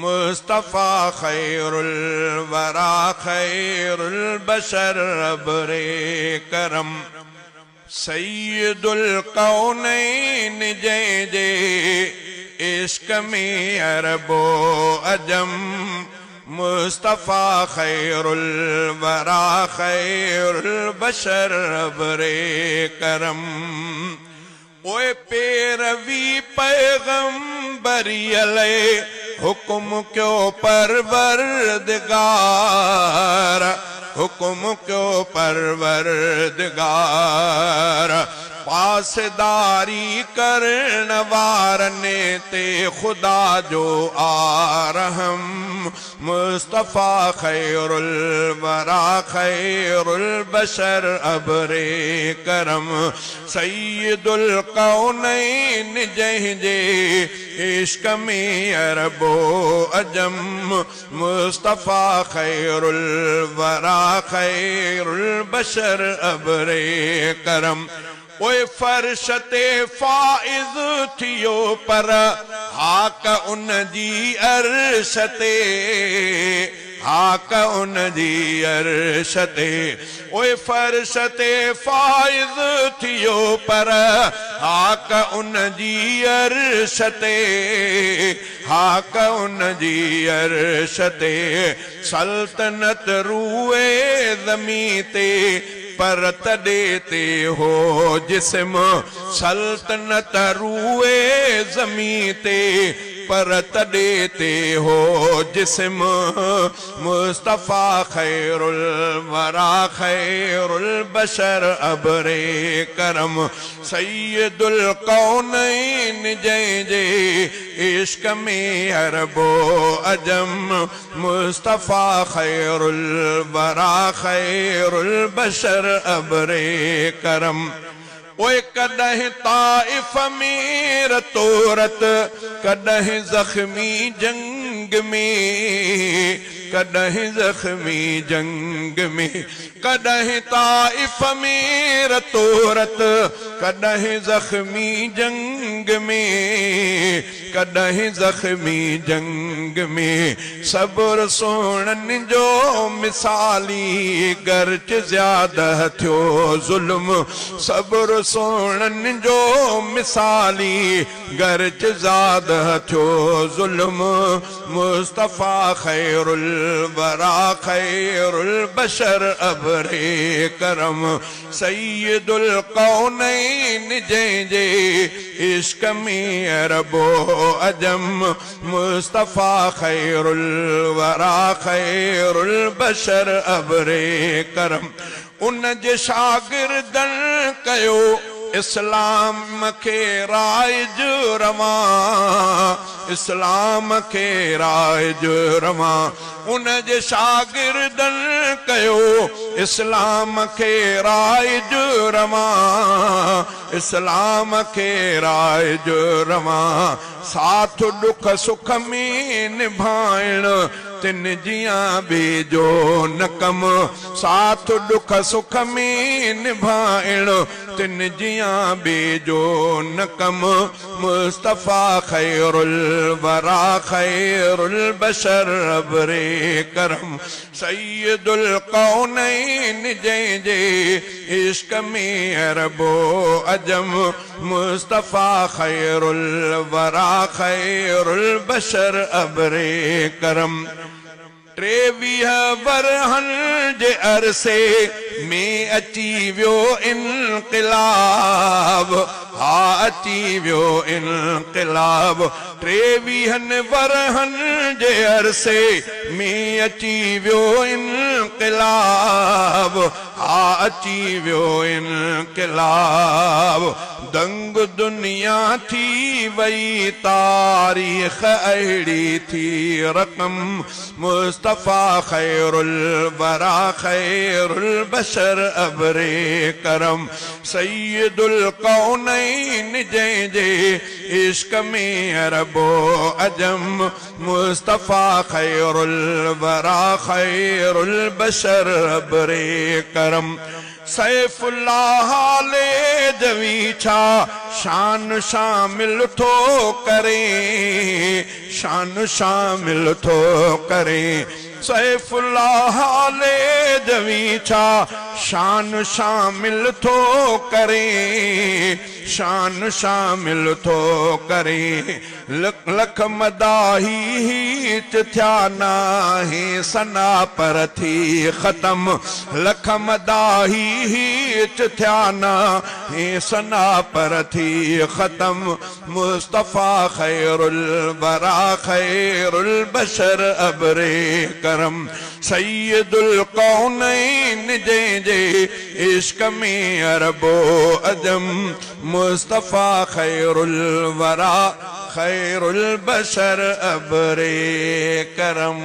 मुस्तफ़ा खैरुल वरा खैरुल बशर अबरे करम सैयदुल कौनैन जंहिंजे इश्क में अरबो अजम मुस्तफ़ा खैरुल वरा खैरुल बशर अबरे करम ओए पेरवी पैगंबरी अले हुक्म क्यों परवरदिगार हुक्म क्यों परवरदिगार पासदारी करण वारने ते खुदा जो आरहम मुस्तफ़ा खैरुल वरा खैरुल बशर अबरे करम सैयदुल कौनैन जंहिंजे इश्क में अरबो अजम मुस्तफ़ा खैरुल वरा खैरुल बशर अबरे करम ओए फर्शते फाइज थियो पर हाक उन जी अरशते हाक उन जी अरशते ओए फर्शते फाइज थियो पर हाक उन जी अरशते हाक उन जी अरशते सल्तनत रूए ज़मी ते पर तॾे ते हो जिस्म सल्तनत रूए ज़मी ते पर तॾे ते हो जिस्म मुस्तफ़ा खैरुल वरा खैरुल बशर अबरे करम सैयदुल कौनैन जंहिंजे इश्क में अरबो अजम मुस्तफ़ा खैरुल वरा खैरुल बशर अबरे करम ओए कॾहिं ताइफ़ में रतोरत कॾहिं ज़ख्मी जंग में कॾहिं ज़ख्मी जंग में कॾहिं ताइफ़ में रतोरत कॾहिं ज़ख्मी जंग में कॾहिं ज़ख्मी जंग में सब्र सोणनि जो मिसाली गर्च ज़्यादा थियो ज़ुल्म सब्र सोणनि जो मिसाली गर्च ज़्यादा थियो ज़ुल्म मुस्तफ़ा खैरुल वरा खैरुल बशर अबरे करम सैयदुल कौनैन जंहिंजे इश्क में अरबो अजम मुस्तफ़ा खैरुल वरा खैरुल बशर अबरे करम उन जे शागिर्दनि कयो इस्लाम के राइज रवां इस्लाम के राइज रवां उन जे शागिर्दनि कयो इस्लाम के राइज रवां इस्लाम के राइज रवां साथ दुख सुख में निभाइण तिन जियां बेजो न कम साथ दुख सुख में निभाइण तिन जियां बेजो न कम मुस्तफ़ा खैरुल वरा खैरुल बशर अबरे करम सैयदुल कौनैन जंहिंजे इश्क में अरबो अजम मुस्तफ़ा खैरुल वरा खैरुल बशर अबरे करम 23 बरहन जे अरसे में अची वियो इनक़िलाब हा अची वियो इनक़िलाब 23 बरहन जे अरसे में अची वियो इनक़िलाब हा अची वियो इनक़िलाब दंग दुनिया थी वई तारीख़ अहिड़ी थी रक़म मुस्तफ़ा खैरुल वरा खैरुल बशर अबरे करम सैयदुल कौनैन जंहिंजे इश्क में अरबो अजम मुस्तफ़ा खैरुल वरा खैरुल बशर अबरे करम सैफुल्लाह ले दवी छा शान शामिल थो करे शान शामिल थो करे सैफुल्लाह ले दवी छा शान शामिल थो करे शान शामिल थो करे लख लख मदाही थिया नाहे सना पर थी ख़त्म लख मदाही थिया नाहे सना पर थी ख़त्म मुस्तफ़ा खैरुल वरा खैरुल बशर अबरे करम सैयदुल कौनैन जे इश्क में अरबो अदम मुस्तफ़ा खैरुल वरा खैरुल बशर अबरे करम।